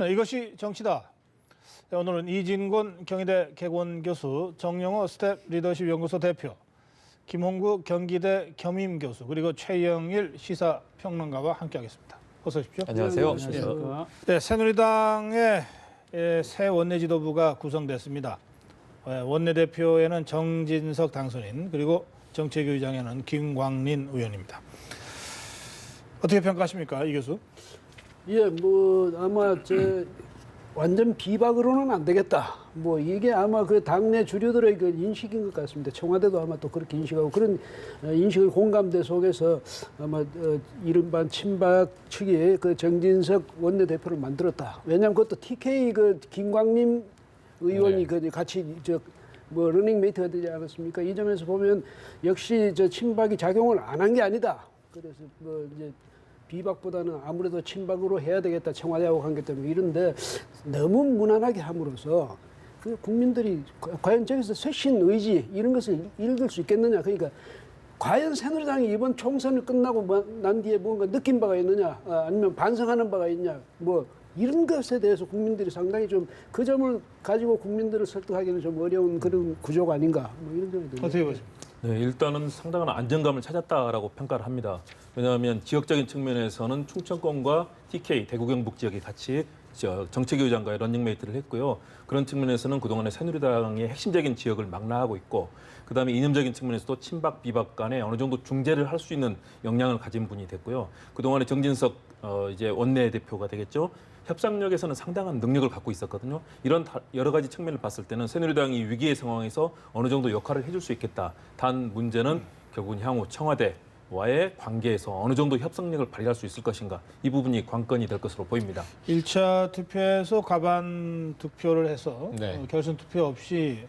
네, 이것이 정치다. 네, 오늘은 이진곤 경희대 개원 교수, 정영호 스텝 리더십 연구소 대표, 김홍구 경기대 겸임 교수, 그리고 최영일 시사평론가와 함께하겠습니다. 어서 오십시오. 안녕하세요. 안녕하십니까. 네, 새누리당의 새 원내지도부가 구성됐습니다. 원내대표에는 정진석 당선인, 그리고 정책위의장에는 김광린 의원입니다. 어떻게 평가하십니까, 이 교수? 예, 아마 완전 비박으로는 안 되겠다. 이게 아마 그 당내 주류들의 그 인식인 것 같습니다. 청와대도 아마 또 그렇게 인식하고 그런 인식의 공감대 속에서 아마 이른바 친박 측이 그 정진석 원내대표를 만들었다. 왜냐하면 그것도 TK 그 김광림 의원이 그 같이 러닝메이트가 되지 않았습니까? 이 점에서 보면 역시 친박이 작용을 안 한 게 아니다. 그래서 이제 비박보다는 아무래도 친박으로 해야 되겠다. 청와대하고 관계 때문에 이런데 너무 무난하게 함으로써 그 국민들이 과연 저기서 쇄신 의지 이런 것을 읽을 수 있겠느냐. 그러니까 과연 새누리당이 이번 총선을 끝나고 난 뒤에 뭔가 느낀 바가 있느냐, 아니면 반성하는 바가 있냐, 이런 것에 대해서 국민들이 상당히 좀 그 점을 가지고 국민들을 설득하기는 좀 어려운 그런 구조가 아닌가, 이런 점이 듭니다. 어떻게 보십니까? 네, 일단은 상당한 안정감을 찾았다라고 평가를 합니다. 왜냐하면 지역적인 측면에서는 충청권과 TK, 대구 경북 지역이 같이 정책위의장과의 런닝메이트를 했고요. 그런 측면에서는 그동안의 새누리당의 핵심적인 지역을 망라하고 있고, 그다음에 이념적인 측면에서도 친박, 비박 간에 어느 정도 중재를 할 수 있는 역량을 가진 분이 됐고요. 그동안에 정진석 이제 원내대표가 되겠죠. 협상력에서는 상당한 능력을 갖고 있었거든요. 이런 여러 가지 측면을 봤을 때는 새누리당이 위기의 상황에서 어느 정도 역할을 해줄 수 있겠다. 단 문제는 결국은 향후 청와대와의 관계에서 어느 정도 협상력을 발휘할 수 있을 것인가. 이 부분이 관건이 될 것으로 보입니다. 1차 투표에서 과반 득표를 해서 네. 결선 투표 없이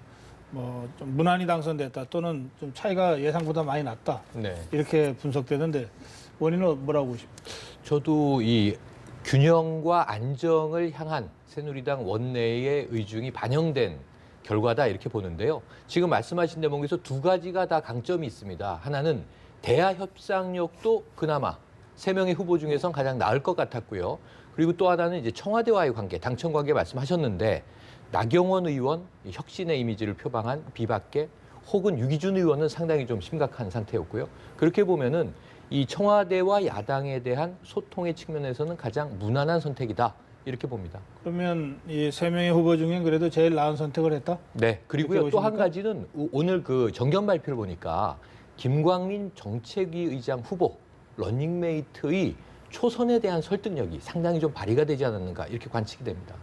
좀 무난히 당선됐다, 또는 좀 차이가 예상보다 많이 났다, 네. 이렇게 분석되는데 원인은 뭐라고 보십니까? 저도 이 균형과 안정을 향한 새누리당 원내의 의중이 반영된 결과다 이렇게 보는데요. 지금 말씀하신 대목에서 두 가지가 다 강점이 있습니다. 하나는 대화 협상력도 그나마 세 명의 후보 중에선 가장 나을 것 같았고요. 그리고 또 하나는 이제 청와대와의 관계, 당청 관계 말씀하셨는데 나경원 의원, 혁신의 이미지를 표방한 비박계 혹은 유기준 의원은 상당히 좀 심각한 상태였고요. 그렇게 보면은 이 청와대와 야당에 대한 소통의 측면에서는 가장 무난한 선택이다 이렇게 봅니다. 그러면 이 세 명의 후보 중에 그래도 제일 나은 선택을 했다? 네. 그리고요, 또 한 보십니까? 가지는 오늘 그 정견 발표를 보니까 김광린 정책위 의장 후보 러닝메이트의 초선에 대한 설득력이 상당히 좀 발휘가 되지 않았는가 이렇게 관측이 됩니다.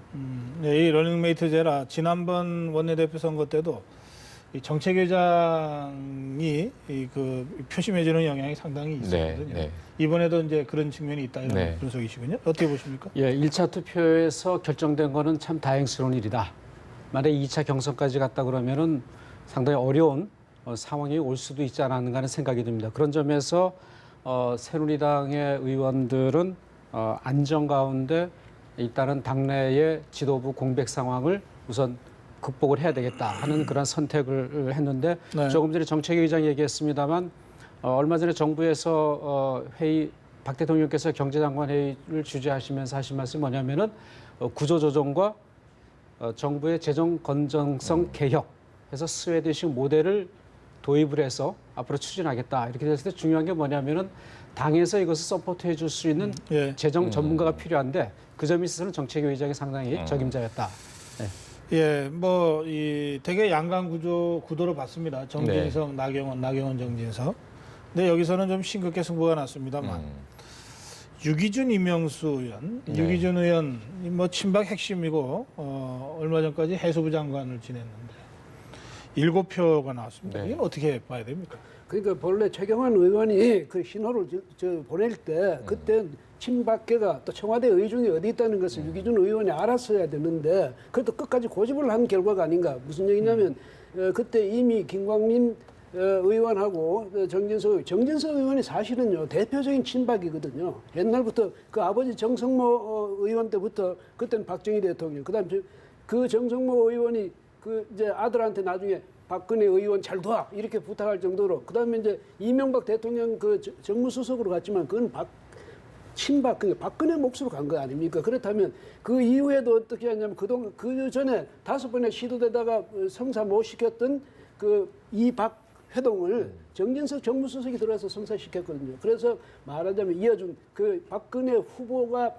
네, 이 러닝메이트제라 지난번 원내대표 선거 때도 이 정책위원장이 그 표심해주는 영향이 상당히 있었거든요. 네. 이번에도 이제 그런 측면이 있다, 이런 네. 분석이시군요. 어떻게 보십니까? 예, 1차 투표에서 결정된 거는 참 다행스러운 일이다. 만약에 2차 경선까지 갔다 그러면은 상당히 어려운 상황이 올 수도 있지 않았는가 하는 생각이 듭니다. 그런 점에서 새누리당의 의원들은 안정 가운데 일단은 당내의 지도부 공백 상황을 우선 극복을 해야 되겠다 하는 그런 선택을 했는데, 네. 조금 전에 정책위 의장이 얘기했습니다만 얼마 전에 정부에서 회의, 박 대통령께서 경제장관 회의를 주재하시면서 하신 말씀이 뭐냐면은 구조조정과 정부의 재정 건전성 개혁해서 스웨덴식 모델을 도입을 해서 앞으로 추진하겠다 이렇게 됐을 때 중요한 게 뭐냐면은 당에서 이것을 서포트해 줄 수 있는 예. 재정 전문가가 필요한데 그 점에 있어서는 정책위 의장이 상당히 적임자였다. 네. 예, 이 되게 양강 구도로 봤습니다. 정진석, 나경원, 정진석. 근데 여기서는 좀 싱겁게 승부가 났습니다만 유기준, 이명수 의원, 유기준 의원 친박 핵심이고 얼마 전까지 해수부 장관을 지냈는데 7표가 나왔습니다. 이건 어떻게 봐야 됩니까? 그러니까 본래 최경환 의원이 그 신호를 보낼 때 그때 친박계가 또 청와대 의중이 어디 있다는 것을 유기준 의원이 알았어야 되는데 그것도 끝까지 고집을 한 결과가 아닌가. 무슨 얘기냐면 그때 이미 김광민 의원하고 정진석 의원이 사실은요 대표적인 친박이거든요. 옛날부터 그 아버지 정성모 의원 때부터 그때는 박정희 대통령, 그다음 그 정성모 의원이 그 이제 아들한테 나중에 박근혜 의원 잘 도와 이렇게 부탁할 정도로, 그다음에 이제 이명박 대통령 그 정무수석으로 갔지만 그건 친박, 그 박근혜 몫으로 간 거 아닙니까? 그렇다면 그 이후에도 어떻게 하냐면 그동안 그 전에 5번의 시도되다가 성사 못 시켰던 그 이박 회동을 정진석 정무수석이 들어와서 성사시켰거든요. 그래서 말하자면 이어준 그 박근혜 후보가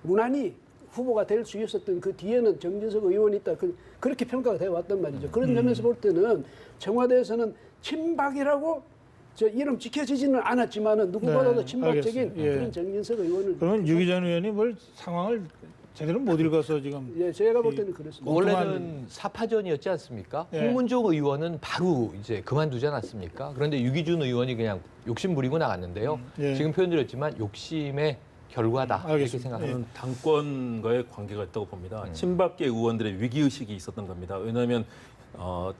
무난히 후보가 될 수 있었던 그 뒤에는 정진석 의원이 있다. 그렇게 평가가 되어 왔단 말이죠. 그런 점에서 볼 때는 청와대에서는 친박이라고 저 이름 지켜지지는 않았지만은 누구보다도 네, 친박적인 알겠어요. 예. 그런 정진석 의원을 그러면 유기전 의원이 뭘 상황을 제대로 못 읽어서 지금 예, 제가 볼 때는 그렇습니다. 원래는 사파전이었지 않습니까? 예. 홍문종 의원은 바로 이제 그만두지 않았습니까? 그런데 유기준 의원이 그냥 욕심 부리고 나갔는데요. 예. 지금 표현드렸지만 욕심의 결과다 이렇게 알겠습니다. 생각합니다. 저는 당권과의 관계가 있다고 봅니다. 친박계 의원들의 위기의식이 있었던 겁니다. 왜냐하면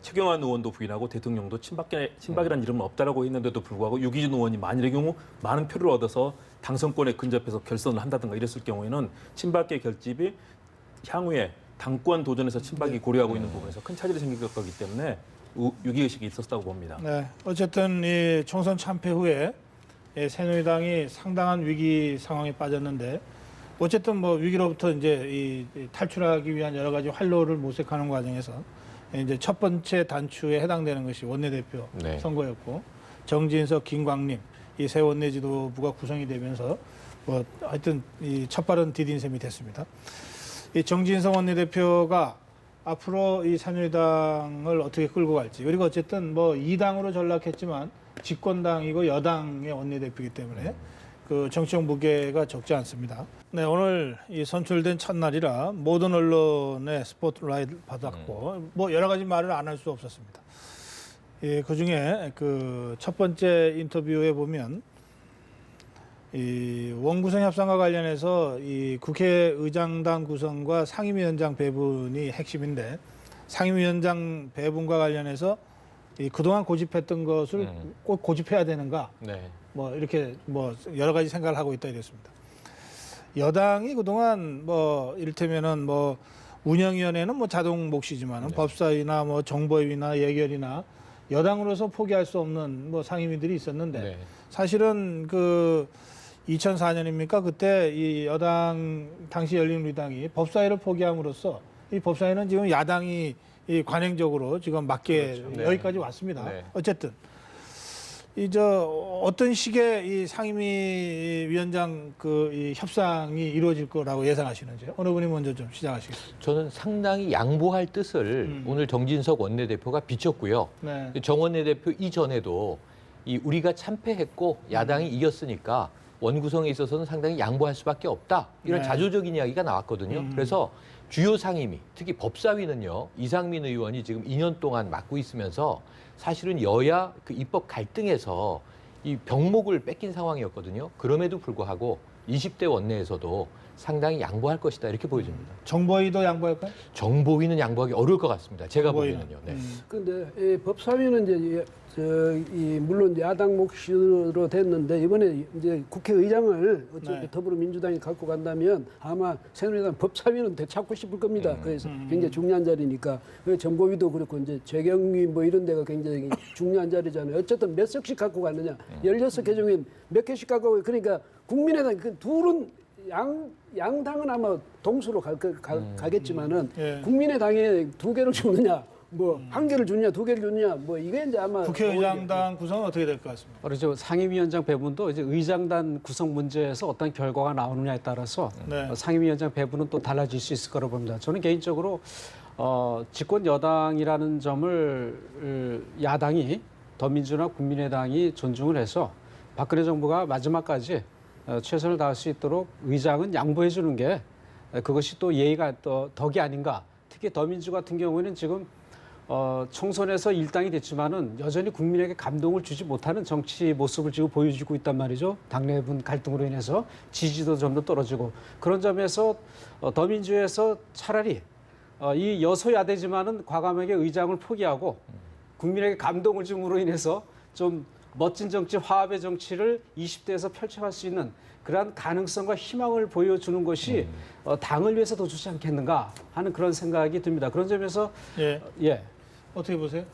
최경환 의원도 부인하고 대통령도 친박이라는 이름은 없다라고 했는데도 불구하고 유기준 의원이 만일의 경우 많은 표를 얻어서 당선권에 근접해서 결선을 한다든가 이랬을 경우에는 친박계 결집이 향후에 당권 도전에서 친박이 고려하고 있는 부분에서 큰 차질이 생길 거기 때문에 위기의식이 있었다고 봅니다. 네, 어쨌든 이 총선 참패 후에 새누리당이 상당한 위기 상황에 빠졌는데 어쨌든 뭐 위기로부터 이제 이 탈출하기 위한 여러 가지 활로를 모색하는 과정에서 이제 첫 번째 단추에 해당되는 것이 원내대표 네. 선거였고 정진석, 김광림 이 새 원내 지도부가 구성이 되면서 뭐 하여튼 이 첫발은 디딘 셈이 됐습니다. 이 정진석 원내대표가 앞으로 이 새누리당을 어떻게 끌고 갈지 그리고 어쨌든 뭐 2당으로 전락했지만 집권당이고 여당의 원내대표이기 때문에 그 정치적 무게가 적지 않습니다. 네, 오늘 이 선출된 첫날이라 모든 언론의 스포트라이트를 받았고 뭐 여러 가지 말을 안 할 수 없었습니다. 예, 그 중에 그 첫 번째 인터뷰에 보면 이 원구성 협상과 관련해서 이 국회의장단 구성과 상임위원장 배분이 핵심인데 상임위원장 배분과 관련해서 이 그동안 고집했던 것을 꼭 고집해야 되는가? 네. 뭐 이렇게 뭐 여러 가지 생각을 하고 있다 이랬습니다. 여당이 그동안 뭐 이를테면은 뭐 운영위원회는 뭐 자동 몫이지만은 네. 법사위나 뭐 정보위나 예결이나 여당으로서 포기할 수 없는 뭐 상임위들이 있었는데 네. 사실은 그 2004년입니까? 그때 이 여당 당시 열린우리당이 법사위를 포기함으로써 이 법사위는 지금 야당이 이 관행적으로 지금 맞게 그렇죠. 네. 여기까지 왔습니다. 네. 어쨌든 어떤 식의 이 상임위 위원장 이 협상이 이루어질 거라고 예상하시는지 어느 분이 먼저 좀 시작하시겠습니다. 저는 상당히 양보할 뜻을 오늘 정진석 원내대표가 비췄고요. 네. 정 원내대표 이전에도 우리가 참패했고 야당이 이겼으니까 원구성에 있어서는 상당히 양보할 수밖에 없다. 이런 네. 자조적인 이야기가 나왔거든요. 그래서 주요 상임위, 특히 법사위는요. 이상민 의원이 지금 2년 동안 맡고 있으면서 사실은 여야 그 입법 갈등에서 이 병목을 뺏긴 상황이었거든요. 그럼에도 불구하고 20대 원내에서도 상당히 양보할 것이다 이렇게 보여집니다. 정보위도 양보할까요? 정보위는 양보하기 어려울 것 같습니다. 제가 정보위는. 보기에는요. 네. 근데 법사위는 이제 물론 야당 몫으로 됐는데 이번에 이제 국회의장을 어차피 네. 더불어민주당이 갖고 간다면 아마 새누리당 법사위는 되찾고 싶을 겁니다. 그래서 굉장히 중요한 자리니까 정보위도 그렇고 이제 재경위 뭐 이런 데가 굉장히 중요한 자리잖아요. 어쨌든 몇 석씩 갖고 가느냐 16개 중에 몇 개씩 갖고 가고 그러니까 국민의당 그 둘은 양당은 아마 동수로 가겠지만은 예. 국민의당에 2개를 주느냐 뭐 1개를 주느냐 2개를 주느냐 뭐 이게 이제 아마 국회의장단 구성은 어떻게 될 것 같습니다. 그렇죠. 상임위원장 배분도 이제 의장단 구성 문제에서 어떤 결과가 나오느냐에 따라서 네. 상임위원장 배분은 또 달라질 수 있을 거라고 봅니다. 저는 개인적으로 집권 여당이라는 점을 야당이 더민주나 국민의당이 존중을 해서 박근혜 정부가 마지막까지 최선을 다할 수 있도록 의장은 양보해 주는 게 그것이 또 예의가 또 덕이 아닌가. 특히 더민주 같은 경우에는 지금 총선에서 일당이 됐지만은 여전히 국민에게 감동을 주지 못하는 정치 모습을 지금 보여주고 있단 말이죠. 당내분 갈등으로 인해서 지지도 좀 더 떨어지고 그런 점에서 더민주에서 차라리 이 여소야대지만은 과감하게 의장을 포기하고 국민에게 감동을 줌으로 인해서 좀 멋진 정치, 화합의 정치를 20대에서 펼쳐갈 수 있는 그러한 가능성과 희망을 보여주는 것이 당을 위해서 더 좋지 않겠는가 하는 그런 생각이 듭니다. 그런 점에서 예. 어떻게 보세요?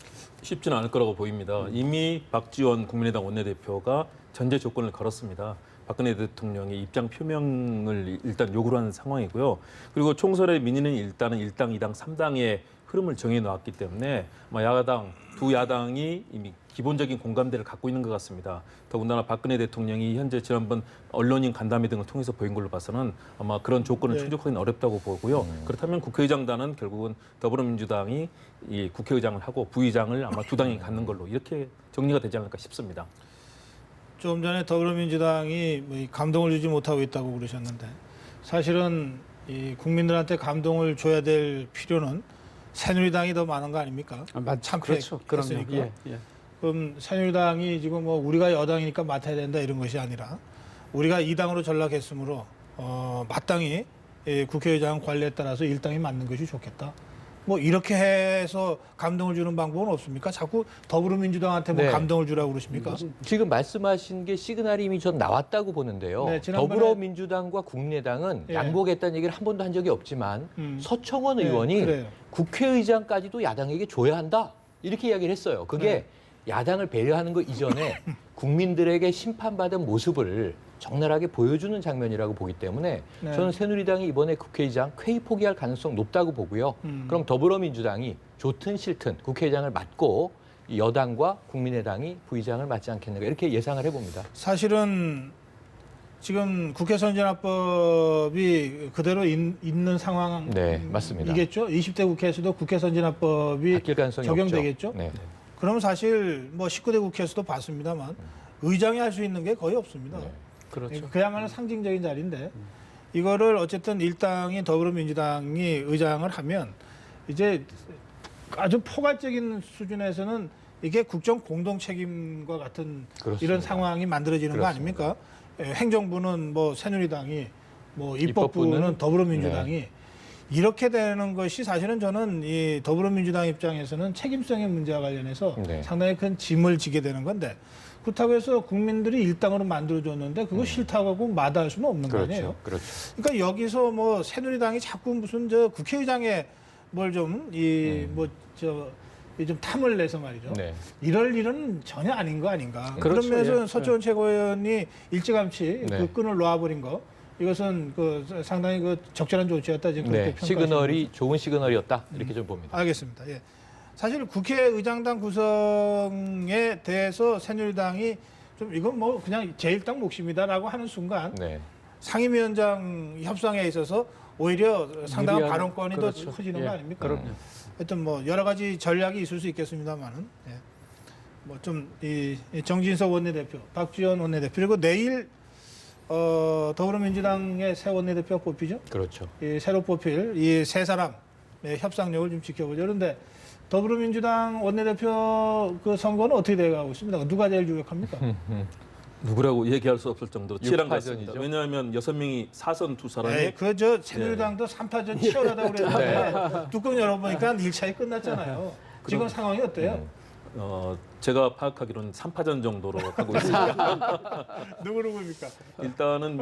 쉽지는 않을 거라고 보입니다. 이미 박지원 국민의당 원내대표가 전제 조건을 걸었습니다. 박근혜 대통령의 입장 표명을 일단 요구를 하는 상황이고요. 그리고 총선의 민의는 일단은 1당, 2당, 3당의 흐름을 정해 놓았기 때문에 야당, 두 야당이 이미 기본적인 공감대를 갖고 있는 것 같습니다. 더군다나 박근혜 대통령이 현재 지난번 언론인 간담회 등을 통해서 보인 걸로 봐서는 아마 그런 조건을 충족하기는 어렵다고 보고요. 그렇다면 국회의장단은 결국은 더불어민주당이 이 국회의장을 하고 부의장을 아마 두 당이 갖는 걸로 이렇게 정리가 되지 않을까 싶습니다. 좀 전에 더불어민주당이 이 감동을 주지 못하고 있다고 그러셨는데 사실은 이 국민들한테 감동을 줘야 될 필요는 새누리당이 더 많은 거 아닙니까? 그렇죠. 그럼요. 참패했으니까. 예, 예. 그럼 새누리당이 지금 뭐 우리가 여당이니까 맡아야 된다 이런 것이 아니라 우리가 2당으로 전락했으므로 마땅히 국회의장 관리에 따라서 1당이 맡는 것이 좋겠다. 뭐 이렇게 해서 감동을 주는 방법은 없습니까? 자꾸 더불어민주당한테 뭐 네. 감동을 주라고 그러십니까? 지금 말씀하신 게 시그널이 이미 전 나왔다고 보는데요. 네, 지난번에- 더불어민주당과 국민의당은 예. 양보하겠다는 얘기를 한 번도 한 적이 없지만 서청원 네, 의원이 그래요. 국회의장까지도 야당에게 줘야 한다 이렇게 이야기를 했어요. 그게 네. 야당을 배려하는 것 이전에 국민들에게 심판받은 모습을 적나라하게 보여주는 장면이라고 보기 때문에 네. 저는 새누리당이 이번에 국회의장 쾌의 포기할 가능성 높다고 보고요. 그럼 더불어민주당이 좋든 싫든 국회의장을 맡고 이 여당과 국민의당이 부의장을 맡지 않겠는가 이렇게 예상을 해봅니다. 사실은 지금 국회 선진화법이 그대로 있는 상황 네, 맞습니다. 이겠죠? 20대 국회에서도 국회 선진화법이 바뀔 가능성이 적용되겠죠? 없죠. 네. 그럼 사실 뭐 19대 국회에서도 봤습니다만 의장이 할 수 있는 게 거의 없습니다. 네. 그렇죠. 그야말로 상징적인 자리인데 이거를 어쨌든 일당이 더불어민주당이 의장을 하면 이제 아주 포괄적인 수준에서는 이게 국정 공동 책임과 같은 그렇습니다. 이런 상황이 만들어지는 거 그렇습니다. 아닙니까? 행정부는 뭐 새누리당이 뭐 입법부는 입법부는 더불어민주당이 이렇게 되는 것이 사실은 저는 이 더불어민주당 입장에서는 책임성의 문제와 관련해서 네. 상당히 큰 짐을 지게 되는 건데 그렇다고 해서 국민들이 일당으로 만들어줬는데 그거 싫다고 하고 마다할 수는 없는 거 아니에요. 그렇죠. 그러니까 여기서 뭐 새누리당이 자꾸 무슨 저 국회의장에 뭘 좀 이 뭐 저 좀 탐을 내서 말이죠. 네. 이럴 일은 전혀 아닌 거 아닌가. 그렇죠. 그런 면에서 예. 서초원 최고위원이 일찌감치 네. 그 끈을 놓아버린 거 이것은 그 상당히 그 적절한 조치였다 지금 그렇게 네. 평가하시는 시그널이 좋은 시그널이었다 이렇게 좀 봅니다. 알겠습니다. 예. 사실 국회의장당 구성에 대해서 새누리당이 좀 이건 뭐 그냥 제1당 몫입니다라고 하는 순간 네. 상임위원장 협상에 있어서 오히려 상당한 유리한- 발언권이 그렇죠. 더 커지는 예. 거 아닙니까? 그럼요. 하여튼 뭐 여러 가지 전략이 있을 수 있겠습니다만은 뭐 좀 이 정진석 원내대표, 박지원 원내대표 그리고 내일 더불어민주당의 새 원내대표가 뽑히죠. 그렇죠. 이 새로 뽑힐 이 세 사람의 협상력을 좀 지켜보죠. 그런데 더불어민주당 원내대표 그 선거는 어떻게 돼가고 있습니다. 누가 제일 유력합니까? 누구라고 얘기할 수 없을 정도로 치열한 것 같습니다. 육파전이죠. 왜냐하면 6명이 4선 두 사람이 에이, 그저 새누리당도 3파전 치열하다고 그랬는데 뚜껑 열어보니까 1차에 끝났잖아요. 지금 상황이 어때요? 제가 파악하기로는 3파전 정도로 가고 있습니다. 누구입니까? 일단은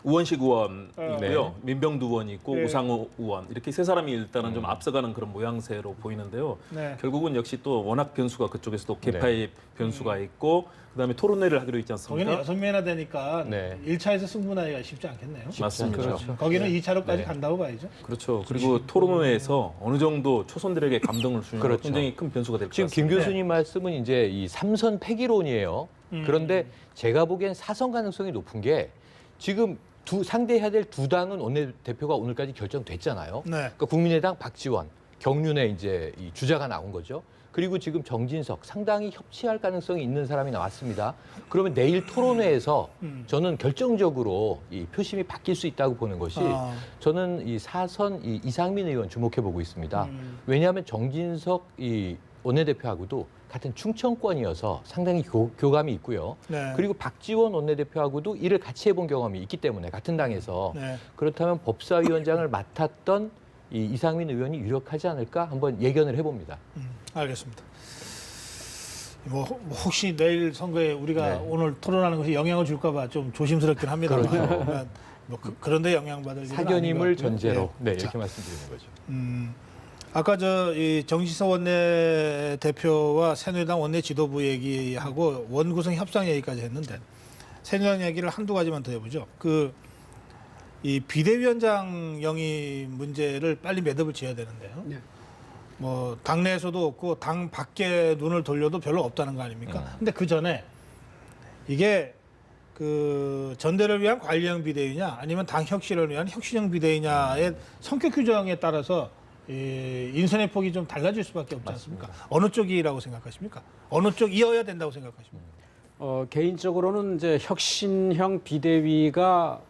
우원식 의원이고요. 네. 민병두 의원이 있고 네. 우상호 의원 이렇게 세 사람이 일단은 좀 앞서가는 그런 모양새로 보이는데요. 네. 결국은 역시 또 워낙 변수가 그쪽에서도 개파의 변수가 있고 그다음에 토론회를 하기로 있지 거기는 않습니까? 6명이나 되니까 네. 1차에서 승부나기가 쉽지 않겠네요. 맞습니다. 그렇죠. 거기는 2차로까지 네. 간다고 봐야죠. 그렇죠. 그리고 토론회에서 어느 정도 초선들에게 감동을 주는 건 그렇죠. 굉장히 큰 변수가 될 것 지금 같습니다. 김 교수님 말씀은 이제 이 3선 폐기론이에요. 그런데 제가 보기엔 4선 가능성이 높은 게 지금 상대해야 될 두 당은 원내대표가 오늘까지 결정됐잖아요. 네. 그러니까 국민의당 박지원, 경륜의 이제 이 주자가 나온 거죠. 그리고 지금 정진석 상당히 협치할 가능성이 있는 사람이 나왔습니다. 그러면 내일 토론회에서 저는 결정적으로 이 표심이 바뀔 수 있다고 보는 것이 저는 이 4선 이 이상민 의원 주목해 보고 있습니다. 왜냐하면 정진석 이 원내대표하고도 같은 충청권이어서 상당히 교감이 있고요. 네. 그리고 박지원 원내대표하고도 일을 같이 해본 경험이 있기 때문에 같은 당에서 네. 그렇다면 법사위원장을 맡았던 이 이상민 의원이 유력하지 않을까 한번 예견을 해봅니다. 알겠습니다. 뭐 혹시 내일 선거에 우리가 네. 오늘 토론하는 것이 영향을 줄까봐 좀 조심스럽긴 합니다만 그렇죠. 뭐 그런데 영향받을 일은 사견임을 아닌 것 같고요. 전제로 네. 네, 이렇게 말씀드리는 거죠. 아까 이 정진석 원내 대표와 새누리당 원내 지도부 얘기하고 원구성 협상 얘기까지 했는데 새누리당 얘기를 한두 가지만 더 해보죠. 이 비대위원장 영입 문제를 빨리 매듭을 지어야 되는데요. 네. 뭐 당내에서도 없고 당 밖에 눈을 돌려도 별로 없다는 거 아닙니까? 근데 그 전에 이게 그 전대를 위한 관리형 비대위냐 아니면 당 혁신을 위한 혁신형 비대위냐의 성격 규정에 따라서 이 인선의 폭이 좀 달라질 수밖에 없지 않습니까? 어느 쪽이라고 생각하십니까? 어느 쪽이어야 된다고 생각하십니까? 개인적으로는 이제 혁신형 비대위가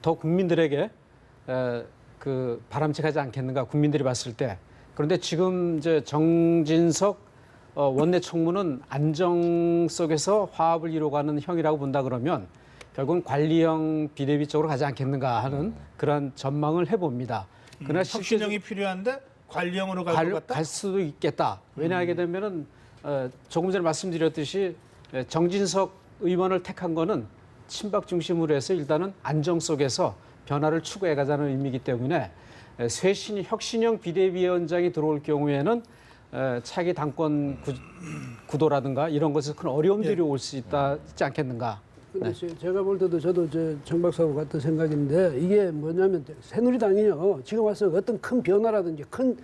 더 국민들에게 그 바람직하지 않겠는가 국민들이 봤을 때. 그런데 지금 이제 정진석 원내 총무는 안정 속에서 화합을 이루어가는 형이라고 본다 그러면 결국은 관리형 비대위 쪽으로 가지 않겠는가 하는 그런 전망을 해봅니다. 그러나 혁신형이 필요한데 관리형으로 갈 것 같다? 갈 수도 있겠다. 왜냐하게 되면은 조금 전에 말씀드렸듯이 정진석 의원을 택한 거는 친박 중심으로 해서 일단은 안정 속에서 변화를 추구해 가자는 의미이기 때문에 쇄신 혁신형 비대위원장이 들어올 경우에는 차기 당권 구도라든가 이런 것에서 큰 어려움들이 올 수 있지 않겠는가. 근데 제가 볼 때도 저도 정 박사하고 같은 생각인데 이게 뭐냐면 새누리당이요 지금 와서 어떤 큰 변화라든지 큰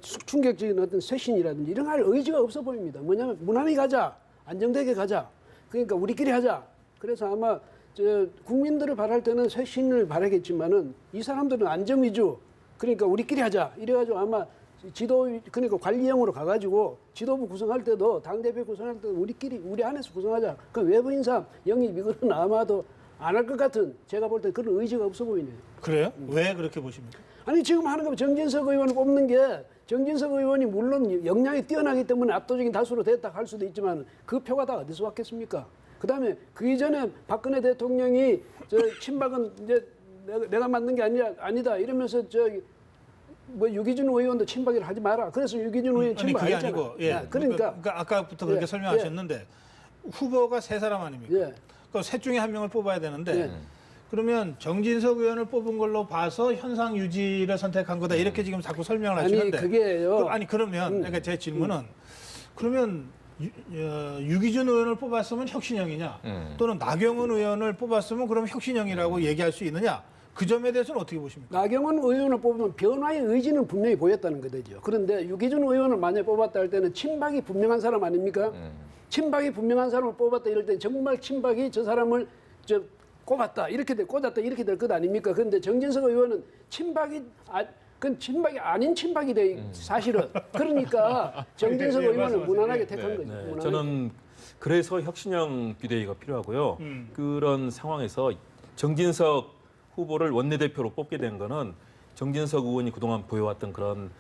충격적인 어떤 쇄신이라든지 이런 할 의지가 없어 보입니다. 뭐냐면 무난히 가자, 안정되게 가자. 그러니까 우리끼리 하자. 그래서 아마 국민들을 바랄 때는 쇄신을 바라겠지만은 이 사람들은 안정 위주. 그러니까 우리끼리 하자. 이래가지고 아마 그러니까 관리형으로 가가지고 지도부 구성할 때도 당대표 구성할 때도 우리 안에서 구성하자. 그 외부 인사 영입 이거는 아마도 안 할 것 같은 제가 볼 때 그런 의지가 없어 보이네요. 그래요? 왜 그렇게 보십니까? 아니 지금 하는 거 정진석 의원을 뽑는 게 정진석 의원이 물론 역량이 뛰어나기 때문에 압도적인 다수로 됐다 할 수도 있지만 그 표가 다 어디서 왔겠습니까? 그다음에 그 이전에 박근혜 대통령이 친박은 이제 내가 만든 게 아니다 이러면서 뭐 유기준 의원도 친박이라 하지 마라. 그래서 유기준 의원 친박 아니 그게 아니잖아. 아니고 예. 그러니까 아까부터 그렇게 설명하셨는데 후보가 세 사람 아닙니까? 예. 그 셋 중에 한 명을 뽑아야 되는데 예. 그러면 정진석 의원을 뽑은 걸로 봐서 현상 유지를 선택한 거다 이렇게 지금 자꾸 설명을 하시는데 그게요. 그러면 그러니까 제 질문은 그러면 유기준 의원을 뽑았으면 혁신형이냐 또는 나경원 의원을 뽑았으면 그럼 혁신형이라고 얘기할 수 있느냐? 그 점에 대해서는 어떻게 보십니까? 나경원 의원을 뽑으면 변화의 의지는 분명히 보였다는 거죠. 그런데 유기준 의원을 만약에 뽑았다 할 때는 친박이 분명한 사람 아닙니까? 친박이 분명한 사람을 뽑았다 이럴 때 정말 친박이 저 사람을 꼽았다 이렇게 꽂았다 이렇게 될 것 아닙니까? 그런데 정진석 의원은 그건 친박이 아닌 친박이 돼 사실은. 그러니까 정진석 의원을 무난하게 택한 거죠. 무난하게. 저는 그래서 혁신형 비대위가 필요하고요. 그런 상황에서 정진석 후보를 원내대표로 뽑게 된 거는 정진석 의원이 그동안 보여왔던 그런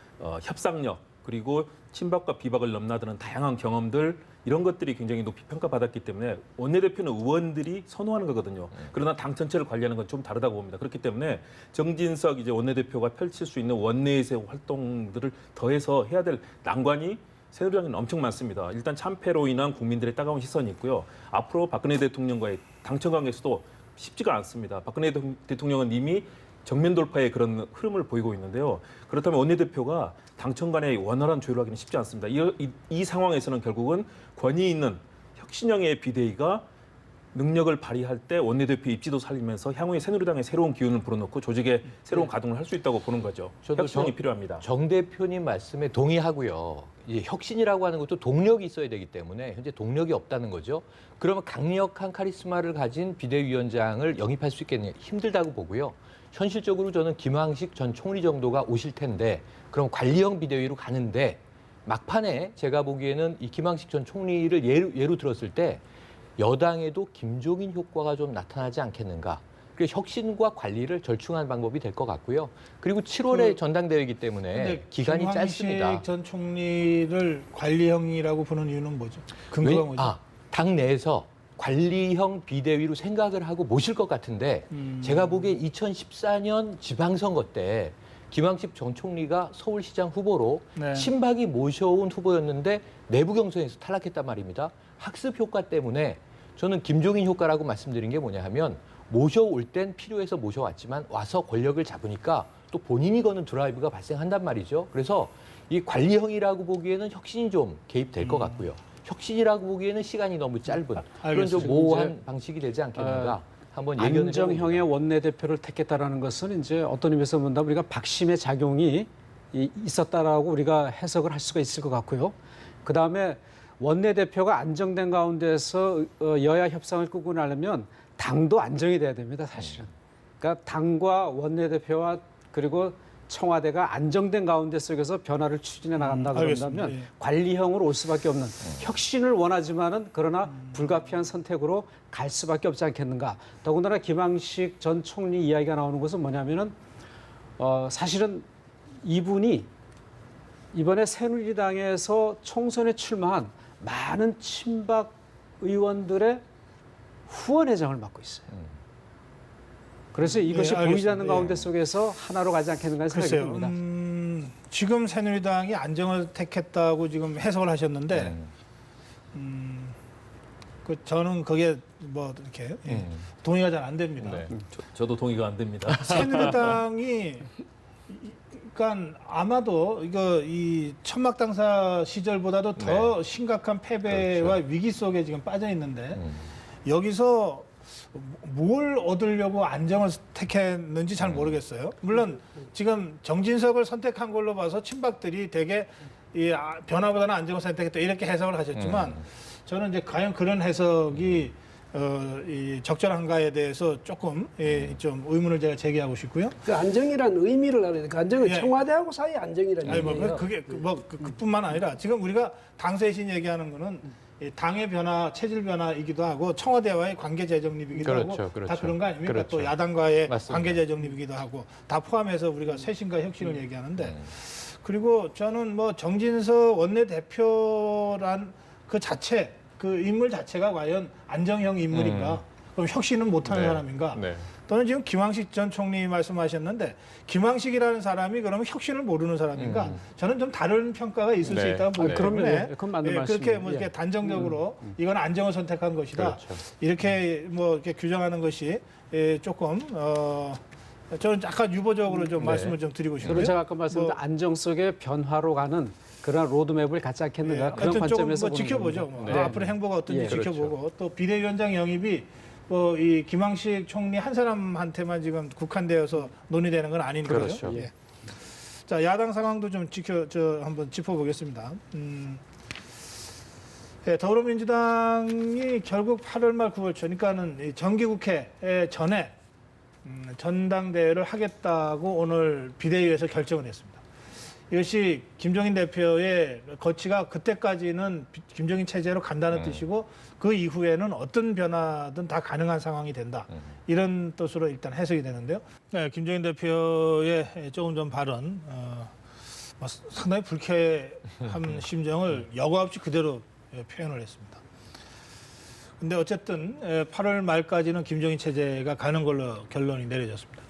협상력 그리고 친박과 비박을 넘나드는 다양한 경험들 이런 것들이 굉장히 높이 평가받았기 때문에 원내대표는 의원들이 선호하는 거거든요. 그러나 당 전체를 관리하는 건 좀 다르다고 봅니다. 그렇기 때문에 정진석 이제 원내대표가 펼칠 수 있는 원내에서의 활동들을 더해서 해야 될 난관이 새누리당에는 엄청 많습니다. 일단 참패로 인한 국민들의 따가운 시선이 있고요. 앞으로 박근혜 대통령과의 당청 관계에서도 쉽지가 않습니다. 박근혜 대통령은 이미 정면 돌파의 그런 흐름을 보이고 있는데요. 그렇다면 원내대표가 당청 간의 원활한 조율을 하기는 쉽지 않습니다. 이 상황에서는 결국은 권위 있는 혁신형의 비대위가 능력을 발휘할 때 원내대표 입지도 살리면서 향후에 새누리당의 새로운 기운을 불어넣고 조직의 새로운 가동을 할 수 있다고 보는 거죠. 혁신형이 필요합니다. 정 대표님 말씀에 동의하고요. 이 혁신이라고 하는 것도 동력이 있어야 되기 때문에 현재 동력이 없다는 거죠. 그러면 강력한 카리스마를 가진 비대위원장을 영입할 수 있겠느냐 힘들다고 보고요. 현실적으로 저는 김황식 전 총리 정도가 오실 텐데 그럼 관리형 비대위로 가는데 막판에 제가 보기에는 이 김황식 전 총리를 예로 들었을 때 여당에도 김종인 효과가 좀 나타나지 않겠는가. 그래서 혁신과 관리를 절충한 방법이 될 것 같고요. 그리고 7월에 전당대회이기 때문에 기간이 짧습니다. 김황식 전 총리를 관리형이라고 보는 이유는 뭐죠? 근거가 뭐죠? 당 내에서 관리형 비대위로 생각을 하고 모실 것 같은데 제가 보기에 2014년 지방선거 때 김황식 전 총리가 서울시장 후보로 친박이 모셔온 후보였는데 내부 경선에서 탈락했단 말입니다. 학습 효과 때문에 저는 김종인 효과라고 말씀드린 게 뭐냐 하면 모셔올 땐 필요해서 모셔왔지만 와서 권력을 잡으니까 또 본인이 거는 드라이브가 발생한단 말이죠. 그래서 이 관리형이라고 보기에는 혁신이 좀 개입될 것 같고요. 혁신이라고 보기에는 시간이 너무 짧은 그런 좀 알겠습니다. 모호한 방식이 되지 않겠는가. 한번 예견을 안정형의 해봅니다. 원내대표를 택했다라는 것은 이제 어떤 의미에서 본다면 우리가 박심의 작용이 있었다라고 우리가 해석을 할 수가 있을 것 같고요. 그 다음에 원내대표가 안정된 가운데서 여야 협상을 끌고 나려면 당도 안정이 돼야 됩니다, 사실은. 그러니까 당과 원내대표와 그리고 청와대가 안정된 가운데 속에서 변화를 추진해 나간다 그런다면 알겠습니다. 예. 관리형으로 올 수밖에 없는 혁신을 원하지만은 그러나 불가피한 선택으로 갈 수밖에 없지 않겠는가. 더군다나 김황식 전 총리 이야기가 나오는 것은 뭐냐면은 사실은 이분이 이번에 새누리당에서 총선에 출마한 많은 친박 의원들의 후원회장을 맡고 있어요. 그래서 이것이 네, 보이지 않는 알겠습니다. 가운데 속에서 하나로 가지 않겠는가 생각이 글쎄요. 듭니다. 지금 새누리당이 안정을 택했다고 지금 해석을 하셨는데 저는 그게 뭐 이렇게 동의가 잘 안 됩니다. 네. 저도 동의가 안 됩니다. 새누리당이 그러니까 아마도 이거 이 천막 당사 시절보다도 더 심각한 패배와 위기 속에 지금 빠져 있는데 여기서 뭘 얻으려고 안정을 택했는지 잘 모르겠어요. 물론 지금 정진석을 선택한 걸로 봐서 친박들이 되게 이 변화보다는 안정을 선택했다 이렇게 해석을 하셨지만 저는 이제 과연 그런 해석이 이 적절한가에 대해서 조금 좀 의문을 제가 제기하고 싶고요. 그 안정이란 의미를 알아야 돼. 그 안정은 예. 청와대하고 사이 안정이라는 아니 뭐 얘기예요. 그게 그뿐만 아니라 지금 우리가 당쇄신 얘기하는 거는 이 당의 변화, 체질 변화이기도 하고 청와대와의 관계 재정립이기도 그렇죠, 하고 다 그렇죠. 그런 거 아닙니까? 그렇죠. 또 야당과의 맞습니다. 관계 재정립이기도 하고 다 포함해서 우리가 쇄신과 혁신을 얘기하는데 그리고 저는 뭐 정진석 원내대표란 그 자체 그 인물 자체가 과연 안정형 인물인가? 그럼 혁신은 못하는 네. 사람인가? 네. 또는 지금 김황식 전 총리 말씀하셨는데 김황식이라는 사람이 그러면 혁신을 모르는 사람인가? 저는 좀 다른 평가가 있을 수 네. 있다고 보기 네. 때문에 그럼요. 예, 그건 맞는 그렇게 말씀이에요. 뭐 이렇게 예. 단정적으로 이건 안정을 선택한 것이다. 그렇죠. 이렇게 뭐 이렇게 규정하는 것이 조금 저는 약간 유보적으로 좀 네. 말씀을 좀 드리고 싶고요. 그리고 제가 아까 말씀드린 안정 속의 변화로 가는 그런 로드맵을 갖지 않겠는가 그런 하여튼 좀 관점에서 뭐 보는 지켜보죠. 겁니다. 뭐. 네. 앞으로 행보가 어떤지 예. 지켜보고 또 비대위원장 영입이 뭐 이 김황식 총리 한 사람한테만 지금 국한되어서 논의되는 건 아니니까요. 그렇죠. 예. 자 야당 상황도 좀 한번 짚어보겠습니다. 예, 더불어민주당이 결국 8월 말 9월 초, 그러니까는 이 정기국회 전에 전당대회를 하겠다고 오늘 비대위에서 결정을 했습니다. 이것이 김종인 대표의 거치가 그때까지는 김종인 체제로 간다는 뜻이고 그 이후에는 어떤 변화든 다 가능한 상황이 된다. 이런 뜻으로 일단 해석이 되는데요. 네, 김종인 대표의 조금 전 발언 뭐 상당히 불쾌한 심정을 여과 없이 그대로 표현을 했습니다. 근데 어쨌든 8월 말까지는 김종인 체제가 가는 걸로 결론이 내려졌습니다.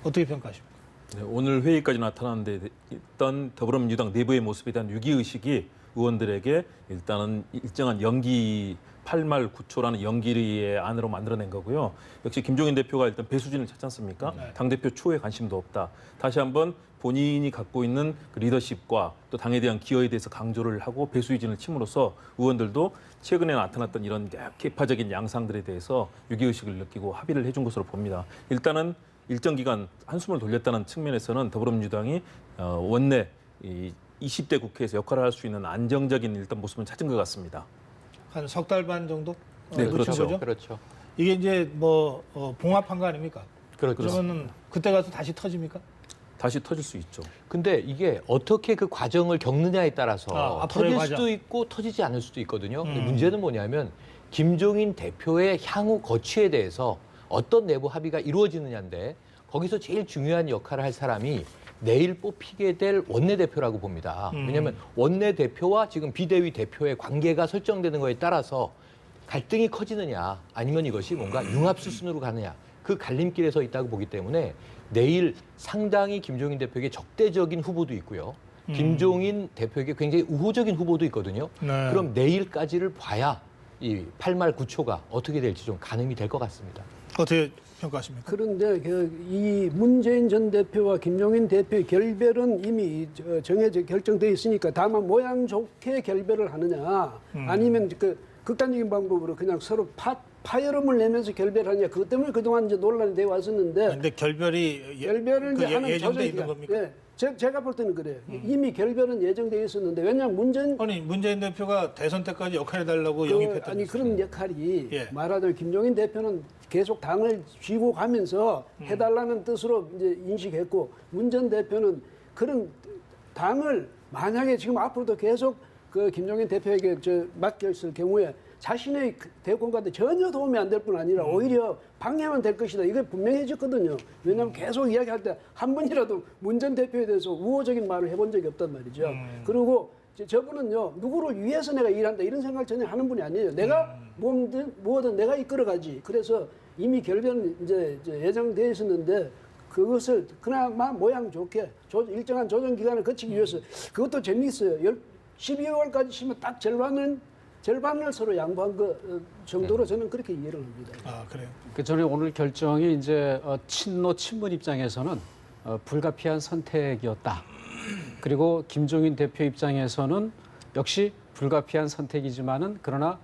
어떻게 평가하십니까? 네, 오늘 회의까지 나타난 데 있던 더불어민주당 내부의 모습에 대한 위기의식이 의원들에게 일단은 일정한 연기 8말 9초라는 연기의 안으로 만들어낸 거고요. 역시 김종인 대표가 일단 배수진을 찾지 않습니까? 당대표 추호에 관심도 없다. 다시 한번 본인이 갖고 있는 그 리더십과 또 당에 대한 기여에 대해서 강조를 하고 배수진을 침으로써 의원들도 최근에 나타났던 이런 개파적인 양상들에 대해서 위기의식을 느끼고 합의를 해준 것으로 봅니다. 일단은 일정 기간 한숨을 돌렸다는 측면에서는 더불어민주당이 원내 20대 국회에서 역할을 할 수 있는 안정적인 일단 모습을 찾은 것 같습니다. 한 석 달 반 정도? 네, 놓친 그렇죠. 거죠? 그렇죠. 이게 이제 뭐 봉합한 거 아닙니까? 그렇죠. 그러면은 그때 가서 다시 터집니까? 다시 터질 수 있죠. 근데 이게 어떻게 그 과정을 겪느냐에 따라서 앞으로의 터질 과정. 수도 있고 터지지 않을 수도 있거든요. 근데 문제는 뭐냐면 김종인 대표의 향후 거취에 대해서 어떤 내부 합의가 이루어지느냐인데 거기서 제일 중요한 역할을 할 사람이 내일 뽑히게 될 원내대표라고 봅니다. 왜냐하면 원내대표와 지금 비대위 대표의 관계가 설정되는 거에 따라서 갈등이 커지느냐 아니면 이것이 뭔가 융합수순으로 가느냐 그 갈림길에 서 있다고 보기 때문에 내일 상당히 김종인 대표에게 적대적인 후보도 있고요. 김종인 대표에게 굉장히 우호적인 후보도 있거든요. 네. 그럼 내일까지를 봐야 이 8말 9초가 어떻게 될지 좀 가늠이 될 것 같습니다. 어떻게 평가하십니까? 그런데 이 문재인 전 대표와 김종인 대표의 결별은 이미 정해져 결정돼 있으니까 다만 모양 좋게 결별을 하느냐 아니면 그 극단적인 방법으로 그냥 서로 파열음을 내면서 결별하냐 그것 때문에 그동안 이제 논란이 되어 왔었는데 근데 결별이 결별을 이제 하는 예정돼 있는 조정기간. 겁니까? 예, 제가 볼 때는 그래요. 이미 결별은 예정돼 있었는데 왜냐하면 문재인 대표가 대선 때까지 역할해달라고 영입했다는 아니 그런 역할이 예. 말하자면 김종인 대표는 계속 당을 쥐고 가면서 해달라는 뜻으로 이제 인식했고 문 전 대표는 그런 당을 만약에 지금 앞으로도 계속 그 김종인 대표에게 맡겼을 경우에 자신의 대권과도 전혀 도움이 안 될 뿐 아니라 오히려 방해만 될 것이다. 이게 분명해졌거든요. 왜냐하면 계속 이야기할 때 한 번이라도 문 전 대표에 대해서 우호적인 말을 해본 적이 없단 말이죠. 그리고 저분은요, 누구를 위해서 내가 일한다 이런 생각을 전혀 하는 분이 아니에요. 내가 뭐든 내가 이끌어가지. 그래서 이미 결별은 이제 예정되어 있었는데 그것을 그나마 모양 좋게 일정한 조정 기간을 거치기 위해서 그것도 재미있어요. 12월까지 쉬면 딱 절반을 서로 양보한 거 정도로 저는 그렇게 이해를 합니다. 아 그래요. 그 전에 오늘 결정이 이제 친문 입장에서는 불가피한 선택이었다. 그리고 김종인 대표 입장에서는 역시 불가피한 선택이지만은 그러나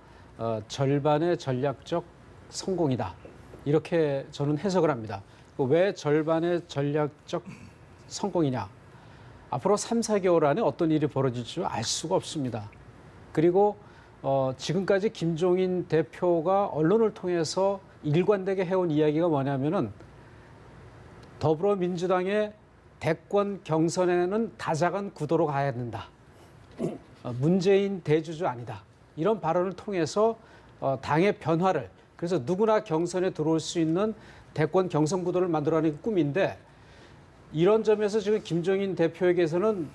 절반의 전략적 성공이다. 이렇게 저는 해석을 합니다. 왜 절반의 전략적 성공이냐? 앞으로 3, 4개월 안에 어떤 일이 벌어질 줄 알 수가 없습니다. 그리고 지금까지 김종인 대표가 언론을 통해서 일관되게 해온 이야기가 뭐냐면은 더불어민주당의 대권 경선에는 다자간 구도로 가야 된다. 문재인 대주주 아니다. 이런 발언을 통해서 당의 변화를 그래서 누구나 경선에 들어올 수 있는 대권 경선 구도를 만들어가는 게 꿈인데 이런 점에서 지금 김종인 대표에게서는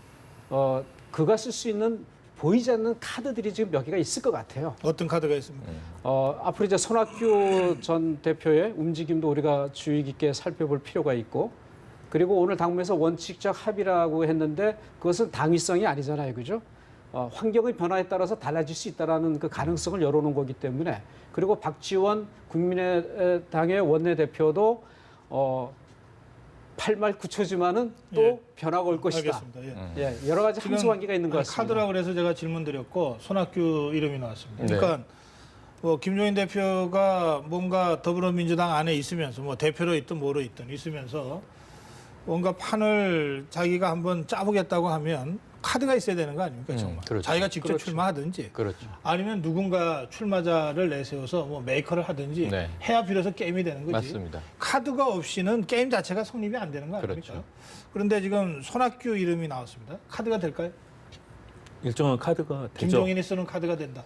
그가 쓸 수 있는 보이지 않는 카드들이 지금 몇 개가 있을 것 같아요. 어떤 카드가 있습니까? 앞으로 이제 손학규 전 대표의 움직임도 우리가 주의 깊게 살펴볼 필요가 있고 그리고 오늘 당무에서 원칙적 합의라고 했는데 그것은 당위성이 아니잖아요. 그죠? 환경의 변화에 따라서 달라질 수 있다는 그 가능성을 열어놓은 거기 때문에 그리고 박지원 국민의당의 원내대표도 8말 9초지만은 또 예. 변화가 올 것이다. 알겠습니다. 예. 예, 여러 가지 함수관계가 있는 것 같습니다. 카드라고 그래서 제가 질문드렸고 손학규 이름이 나왔습니다. 네. 그러니까 뭐 김종인 대표가 뭔가 더불어민주당 안에 있으면서 뭐 대표로 있든 뭐로 있든 있으면서 뭔가 판을 자기가 한번 짜보겠다고 하면 카드가 있어야 되는 거 아닙니까 정말? 그렇죠. 자기가 직접 그렇죠. 출마하든지 그렇죠. 아니면 누군가 출마자를 내세워서 뭐 메이커를 하든지 네. 해야 비로소 게임이 되는 거지. 맞습니다. 카드가 없이는 게임 자체가 성립이 안 되는 거 아닙니까? 그렇죠. 그런데 지금 손학규 이름이 나왔습니다. 카드가 될까요? 일정한 카드가 되죠. 김종인이 쓰는 카드가 된다.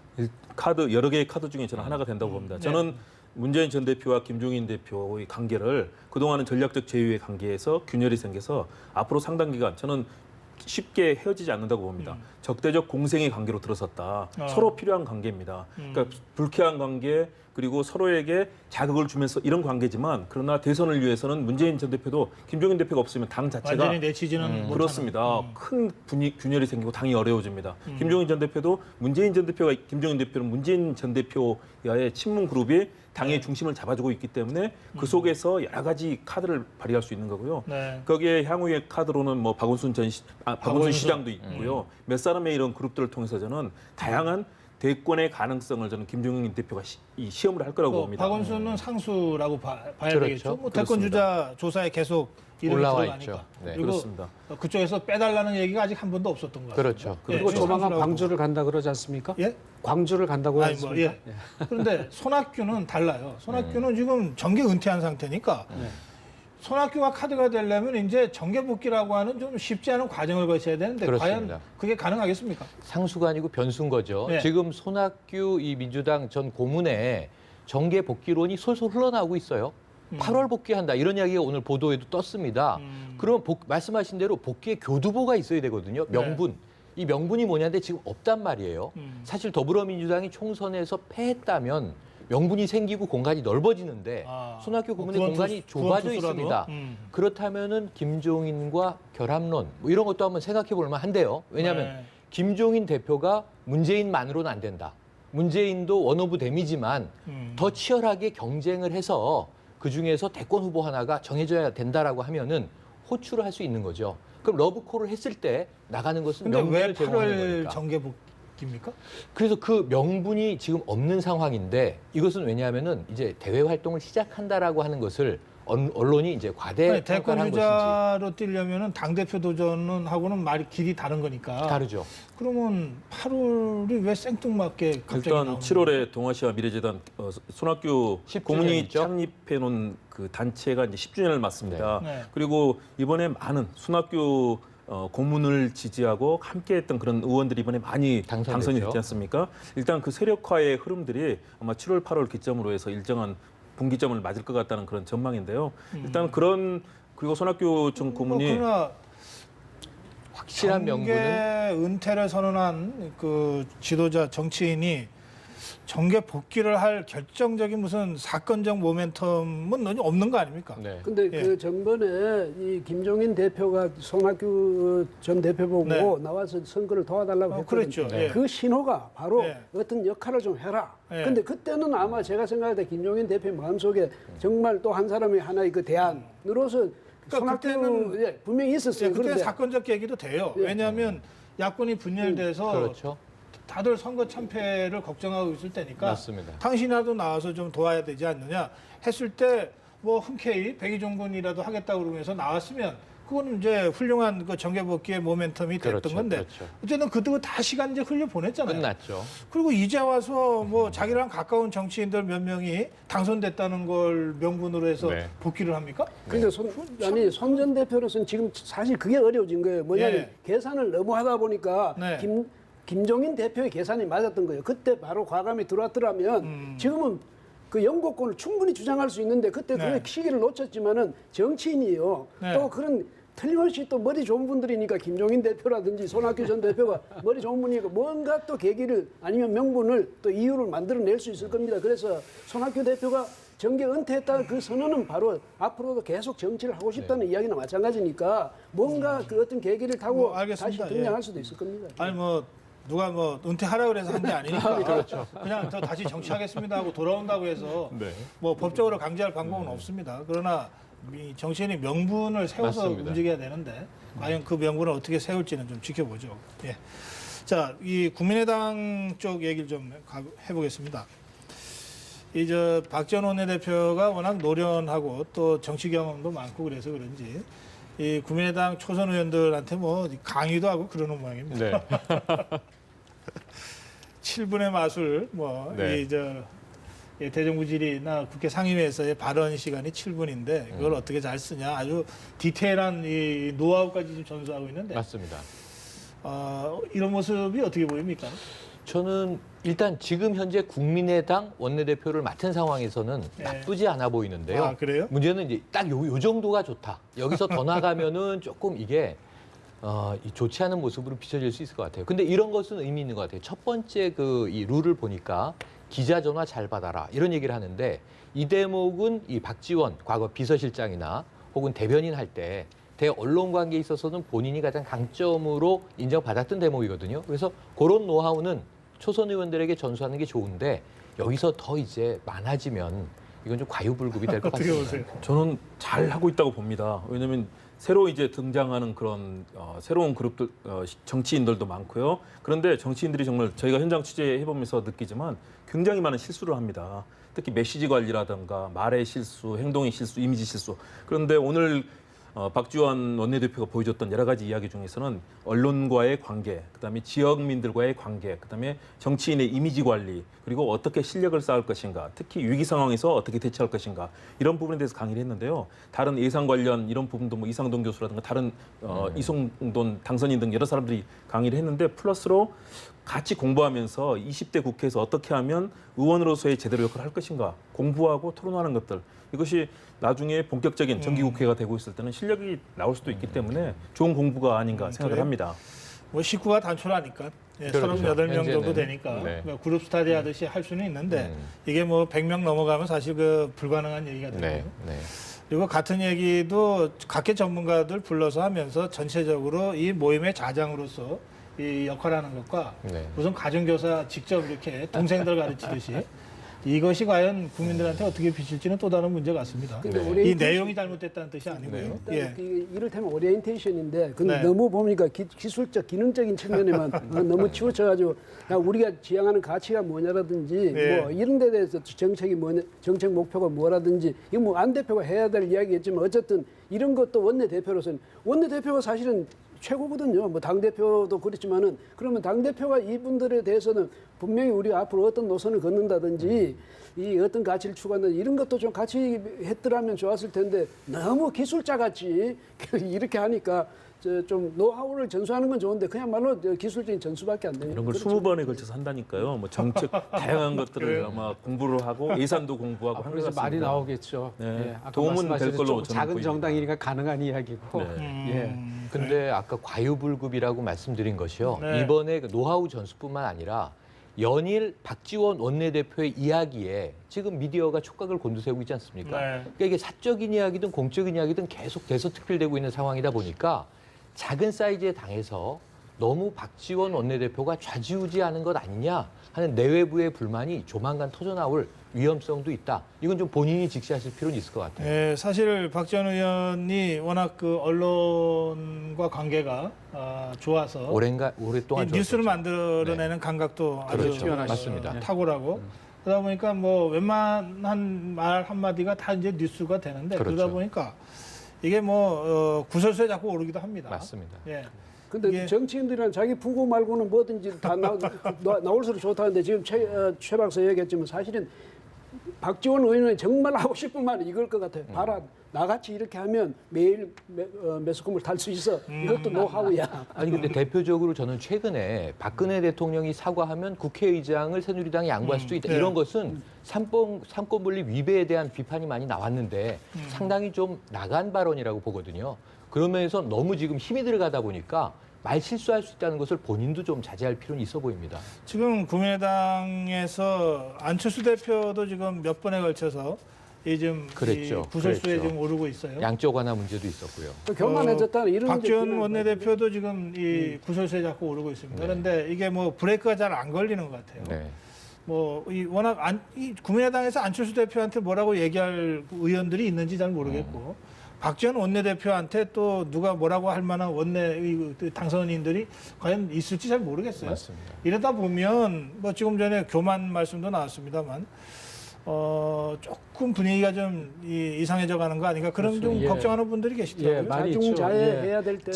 카드 여러 개의 카드 중에 저는 하나가 된다고 봅니다. 저는 문재인 전 대표와 김종인 대표의 관계를 그동안은 전략적 제휴의 관계에서 균열이 생겨서 앞으로 상당 기간 저는 쉽게 헤어지지 않는다고 봅니다. 적대적 공생의 관계로 들어섰다. 서로 필요한 관계입니다. 그러니까 불쾌한 관계 그리고 서로에게 자극을 주면서 이런 관계지만 그러나 대선을 위해서는 문재인 전 대표도 김종인 대표가 없으면 당 자체가 완전히 내치지는 못하는. 그렇습니다. 큰 균열이 생기고 당이 어려워집니다. 김종인 전 대표도 문재인 전 대표가 김종인 대표는 문재인 전 대표와의 친문 그룹이 당의 중심을 잡아주고 있기 때문에 그 속에서 여러 가지 카드를 발휘할 수 있는 거고요. 네. 거기에 향후의 카드로는 뭐 박원순 시장도 있고요. 몇 사람의 이런 그룹들을 통해서 저는 다양한 대권의 가능성을 저는 김종인 대표가 시험을 할 거라고 봅니다. 박원순은 상수라고 봐야 그렇죠. 되겠죠. 뭐 대권 주자 조사에 계속 이름이 올라와 들어가니까. 있죠. 네. 그리고 그렇습니다. 그쪽에서 빼달라는 얘기가 아직 한 번도 없었던 것 같아요. 그렇죠. 그리고 예, 조만간 상수라고 광주를 간다 그러지 않습니까? 예? 광주를 간다고 아니 하지 뭐 않습니까? 예. 그런데 손학규는 달라요. 손학규는 지금 정계 은퇴한 상태니까 손학규가 카드가 되려면 이제 정계 복귀라고 하는 좀 쉽지 않은 과정을 거쳐야 되는데 그렇습니다. 과연 그게 가능하겠습니까? 상수가 아니고 변수인 거죠. 네. 지금 손학규 이 민주당 전 고문에 정계 복귀론이 솔솔 흘러나오고 있어요. 8월 복귀한다 이런 이야기가 오늘 보도에도 떴습니다. 그러면 말씀하신 대로 복귀의 교두보가 있어야 되거든요. 명분. 이 명분이 뭐냐인데 지금 없단 말이에요. 사실 더불어민주당이 총선에서 패했다면 명분이 생기고 공간이 넓어지는데 손학규 고문의 공간이 좁아져 있습니다. 그렇다면은 김종인과 결합론 뭐 이런 것도 한번 생각해 볼 만한데요. 왜냐하면 네. 김종인 대표가 문재인만으로는 안 된다. 문재인도 원 오브 댐이지만 더 치열하게 경쟁을 해서 그 중에서 대권 후보 하나가 정해져야 된다라고 하면은 호출을 할 수 있는 거죠. 그럼 러브콜을 했을 때 나가는 것은 근데 왜 명분을 제공하는 8월 거니까. 정계복입니까? 그래서 그 명분이 지금 없는 상황인데 이것은 왜냐하면은 이제 대외 활동을 시작한다라고 하는 것을 언론이 이제 과대 아니, 대권 평가를 한 것인지 주자로 뛰려면은 당대표 도전은 하고는 말이 길이 다른 거니까. 다르죠. 그러면 8월이 왜 생뚱맞게 갑자기 일단 나오는 7월에 동아시아 미래재단 손학규 10주년이죠? 고문이 창립해 놓은 그 단체가 이제 10주년을 맞습니다. 네. 그리고 이번에 많은 손학규 고문을 지지하고 함께했던 그런 의원들이 이번에 많이 당선됐죠. 당선이 됐지 않습니까? 일단 그 세력화의 흐름들이 아마 7월, 8월 기점으로 해서 일정한 분기점을 맞을 것 같다는 그런 전망인데요. 일단 그리고 손학규 전 고문이 그러나 확실한 정계 명분은 은퇴를 선언한 그 지도자 정치인이 정계 복귀를 할 결정적인 무슨 사건적 모멘텀은 없는 거 아닙니까? 네. 근데 예. 그 전번에 이 김종인 대표가 손학규 전 대표 보고 네. 나와서 선거를 도와달라고 했거든요. 그렇죠. 네. 예. 그 신호가 바로 네. 어떤 역할을 좀 해라. 네. 근데 그때는 아마 제가 생각할 때 김종인 대표 마음속에 정말 또 한 사람의 하나의 그 대안으로서 그러니까 손학규 예, 분명히 있었어요. 예, 그때 그런데 사건적 얘기도 돼요. 예. 왜냐하면 야권이 분열돼서 그렇죠. 다들 선거 참패를 걱정하고 있을 때니까 맞습니다. 당신이라도 나와서 좀 도와야 되지 않느냐 했을 때 뭐 흔쾌히 백의종군이라도 하겠다고 그러면서 나왔으면 그거는 이제 훌륭한 그 정계복귀의 모멘텀이 됐던 그렇죠, 건데 그렇죠. 어쨌든 그때가 다 시간 이제 흘려 보냈잖아요. 끝났죠. 그리고 이제 와서 뭐 자기랑 가까운 정치인들 몇 명이 당선됐다는 걸 명분으로 해서 네. 복귀를 합니까? 근데 손 전 대표로서는 지금 사실 그게 어려워진 거예요. 뭐냐면 예. 계산을 너무 하다 보니까 네. 김종인 대표의 계산이 맞았던 거예요. 그때 바로 과감히 들어왔더라면 지금은 그 영고권을 충분히 주장할 수 있는데 그때 네. 그 시기를 놓쳤지만은 정치인이요. 네. 또 그런 틀림없이 또 머리 좋은 분들이니까 김종인 대표라든지 손학규 전 대표가 머리 좋은 분이니까 뭔가 또 계기를 아니면 명분을 또 이유를 만들어낼 수 있을 겁니다. 그래서 손학규 대표가 정계 은퇴했다는 그 선언은 바로 앞으로도 계속 정치를 하고 싶다는 이야기나 마찬가지니까 뭔가 그 어떤 계기를 타고 뭐 알겠습니다. 다시 등장할 수도 있을 겁니다. 아니 뭐 누가 뭐 은퇴하라고 그래서 한 게 아니니까 그렇죠. 그냥 저 다시 정치하겠습니다 하고 돌아온다고 해서 뭐 법적으로 강제할 방법은 없습니다. 그러나 이 정치인이 명분을 세워서 맞습니다. 움직여야 되는데 과연 그 명분을 어떻게 세울지는 좀 지켜보죠. 예. 자, 이 국민의당 쪽 얘기를 좀 해보겠습니다. 이 저 박지원 원내대표가 워낙 노련하고 또 정치 경험도 많고 그래서 그런지 이 국민의당 초선 의원들한테 뭐 강의도 하고 그러는 모양입니다. 네. 7분의 마술 뭐 네. 이 저 대정부질이나 국회 상임위에서의 발언 시간이 7분인데 그걸 어떻게 잘 쓰냐 아주 디테일한 이 노하우까지 지금 전수하고 있는데 맞습니다. 이런 모습이 어떻게 보입니까? 저는 일단 지금 현재 국민의당 원내대표를 맡은 상황에서는 네. 나쁘지 않아 보이는데요. 아, 그래요? 문제는 이제 딱 요 정도가 좋다. 여기서 더 나가면은 조금 이게 이 좋지 않은 모습으로 비춰질 수 있을 것 같아요. 근데 이런 것은 의미 있는 것 같아요. 첫 번째 이 룰을 보니까 기자 전화 잘 받아라 이런 얘기를 하는데 이 대목은 이 박지원 과거 비서실장이나 혹은 대변인 할 때 대언론 관계에 있어서는 본인이 가장 강점으로 인정받았던 대목이거든요. 그래서 그런 노하우는 초선 의원들에게 전수하는 게 좋은데 여기서 더 이제 많아지면 이건 좀 과유불급이 될 것 어떻게 같습니다. 보세요? 저는 잘 하고 있다고 봅니다. 왜냐하면 새로 이제 등장하는 그런 새로운 그룹들 정치인들도 많고요. 그런데 정치인들이 정말 저희가 현장 취재해 보면서 느끼지만 굉장히 많은 실수를 합니다. 특히 메시지 관리라든가 말의 실수, 행동의 실수, 이미지 실수. 그런데 오늘 박지원 원내대표가 보여줬던 여러 가지 이야기 중에서는 언론과의 관계, 그다음에 지역민들과의 관계, 그다음에 정치인의 이미지 관리, 그리고 어떻게 실력을 쌓을 것인가, 특히 위기 상황에서 어떻게 대처할 것인가 이런 부분에 대해서 강의를 했는데요. 다른 예산 관련 이런 부분도 뭐 이상돈 교수라든가 다른 이송돈 당선인 등 여러 사람들이 강의를 했는데 플러스로 같이 공부하면서 20대 국회에서 어떻게 하면 의원으로서의 제대로 역할을 할 것인가 공부하고 토론하는 것들 이것이 나중에 본격적인 정기국회가 되고 있을 때는 실력이 나올 수도 있기 때문에 좋은 공부가 아닌가 생각을 그래요? 합니다. 뭐 식구가 단촐하니까 예, 그렇죠. 38명 정도 현재는. 되니까 네. 뭐 그룹 스타디 하듯이 할 수는 있는데 이게 뭐 100명 넘어가면 사실 그 불가능한 얘기가 되거든요. 네, 네. 그리고 같은 얘기도 각계 전문가들 불러서 하면서 전체적으로 이 모임의 자장으로서 이 역할하는 것과 네. 우선 가정교사 직접 이렇게 동생들 가르치듯이 이것이 과연 국민들한테 어떻게 비칠지는 또 다른 문제 같습니다. 근데 이 오리엔테이션- 내용이 잘못됐다는 뜻이 아니고요. 예. 이를테면 오리엔테이션인데 근데 네. 너무 보니까 기술적 기능적인 측면에만 너무 치우쳐가지고 그냥 우리가 지향하는 가치가 뭐냐라든지 네. 뭐 이런 데 대해서 정책이 뭐냐, 정책 목표가 뭐라든지 이거 뭐 안 대표가 해야 될 이야기겠지만 어쨌든 이런 것도 원내대표로서는 원내대표가 사실은 최고거든요. 뭐 당대표도 그렇지만은 그러면 당대표가 이분들에 대해서는 분명히 우리가 앞으로 어떤 노선을 걷는다든지 이 어떤 가치를 추구한다 이런 것도 좀 같이 했더라면 좋았을 텐데 너무 기술자 같이 이렇게 하니까 좀 노하우를 전수하는 건 좋은데 그냥말로 기술적인 전수밖에 안 돼요. 이런 걸 20번에 걸쳐서 한다니까요. 뭐 정책 다양한 것들을 아마 공부를 하고 예산도 공부하고 한 것 그래서 같습니다. 말이 나오겠죠. 네. 예, 아까 도움은 될 말씀하신 걸로 좀 저는 작은 보입니다. 정당이니까 가능한 이야기고. 네. 예. 근데 아까 과유불급이라고 말씀드린 것이요. 네. 이번에 그 노하우 전수뿐만 아니라 연일 박지원 원내대표의 이야기에 지금 미디어가 촉각을 곤두세우고 있지 않습니까? 네. 그러니까 이게 사적인 이야기든 공적인 이야기든 계속 대서특필되고 있는 상황이다 보니까 작은 사이즈의 당에서 너무 박지원 원내대표가 좌지우지하는 것 아니냐 하는 내외부의 불만이 조만간 터져나올 위험성도 있다. 이건 좀 본인이 직시하실 필요는 있을 것 같아요. 예, 사실 박지원 의원이 워낙 그 언론과 관계가 좋아서 오랫동안 이 뉴스를 좋았었죠. 만들어내는 감각도 아주 그렇죠. 어, 맞습니다. 탁월하고 그러다 보니까 뭐 웬만한 말 한마디가 다 이제 뉴스가 되는데 그러다 그렇죠. 보니까 이게 뭐 구설수에 자꾸 오르기도 합니다. 맞습니다. 예. 근데 이게- 정치인들이란 자기 부고 말고는 뭐든지 다 나올수록 좋다는데 지금 최 박사 얘기했지만 사실은 박지원 의원은 정말 하고 싶은 말은 이걸 것 같아요. 봐라, 나같이 이렇게 하면 매일 매스컴을 탈 수 있어. 이것도 노하우야. 아니 근데 대표적으로 저는 최근에 박근혜 대통령이 사과하면 국회의장을 새누리당이 양보할 수도 있다. 네. 이런 것은 삼권 분립 위배에 대한 비판이 많이 나왔는데 상당히 좀 나간 발언이라고 보거든요. 그러면서 너무 지금 힘이 들어가다 보니까 말 실수할 수 있다는 것을 본인도 좀 자제할 필요는 있어 보입니다. 지금 국민의당에서 안철수 대표도 지금 몇 번에 걸쳐서 이 그랬죠. 구설수에 그랬죠. 지금 오르고 있어요. 양적 완화 문제도 있었고요. 교만해졌다는 이런 박지원 이제 원내대표도 지금 이 구설수에 자꾸 오르고 있습니다. 그런데 이게 뭐 브레이크가 잘 안 걸리는 것 같아요. 네. 뭐 이 워낙 이 국민의당에서 안철수 대표한테 뭐라고 얘기할 의원들이 있는지 잘 모르겠고 박지원 원내대표한테 또 누가 뭐라고 할 만한 당선인들이 과연 있을지 잘 모르겠어요. 맞습니다. 이러다 보면 뭐 지금 전에 교만 말씀도 나왔습니다만 조금 분위기가 좀 이상해져 가는 거 아닌가 그런 좀 그렇죠. 예. 걱정하는 분들이 계시더라고요. 예, 많이 있죠. 자중자애해야 될 때.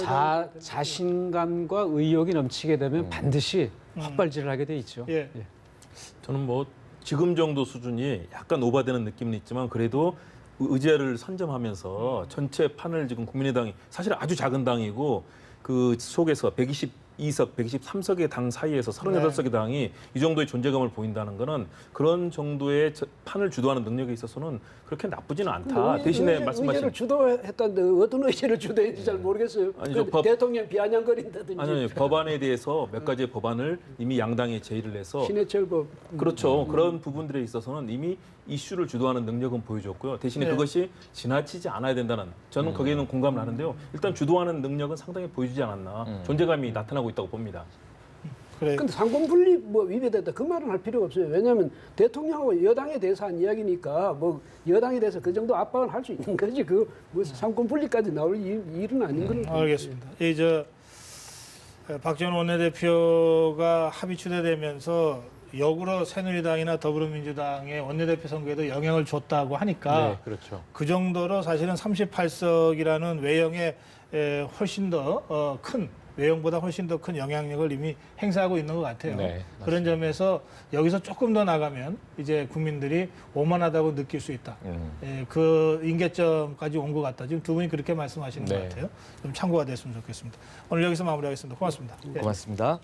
자신감과 의욕이 넘치게 되면 반드시 헛발질을 하게 돼 있죠. 예. 저는 뭐 지금 정도 수준이 약간 오바되는 느낌은 있지만 그래도 의제를 선점하면서 전체 판을 지금 국민의당이 사실 아주 작은 당이고 그 속에서 122석, 123석의 당 사이에서 38석의 당이 이 정도의 존재감을 보인다는 거는 그런 정도의 판을 주도하는 능력에 있어서는 그렇게 나쁘지는 않다. 대신에 말씀하신 의제를 주도했다는데 어떤 의제를 주도했는지 잘 모르겠어요. 아니, 저 그 법- 대통령 비아냥거린다든지. 아니요, 법안에 대해서 몇 가지의 법안을 이미 양당에 제의를 해서 신해철법. 그렇죠. 그런 부분들에 있어서는 이미 이슈를 주도하는 능력은 보여줬고요. 대신에 네. 그것이 지나치지 않아야 된다는 저는 거기에는 공감을 하는데요. 일단 주도하는 능력은 상당히 보여주지 않았나. 존재감이 나타나고 있다고 봅니다. 그래. 근데 상권분립 뭐 위배됐다 그 말은 할 필요가 없어요. 왜냐하면 대통령하고 여당에 대해서 한 이야기니까 뭐 여당에 대해서 그 정도 압박을 할 수 있는 거지. 그 뭐 상권분립까지 나올 일은 아닌 걸. 알겠습니다. 박지원 원내대표가 합의 추대되면서 역으로 새누리당이나 더불어민주당의 원내대표 선거에도 영향을 줬다고 하니까 네, 그렇죠. 그 정도로 사실은 38석이라는 외형에 훨씬 더 큰 외형보다 훨씬 더 큰 영향력을 이미 행사하고 있는 것 같아요. 네, 그런 점에서 여기서 조금 더 나가면 이제 국민들이 오만하다고 느낄 수 있다. 그 임계점까지 온 것 같다. 지금 두 분이 그렇게 말씀하시는 것 네. 같아요. 좀 참고가 됐으면 좋겠습니다. 오늘 여기서 마무리하겠습니다. 고맙습니다. 예. 고맙습니다.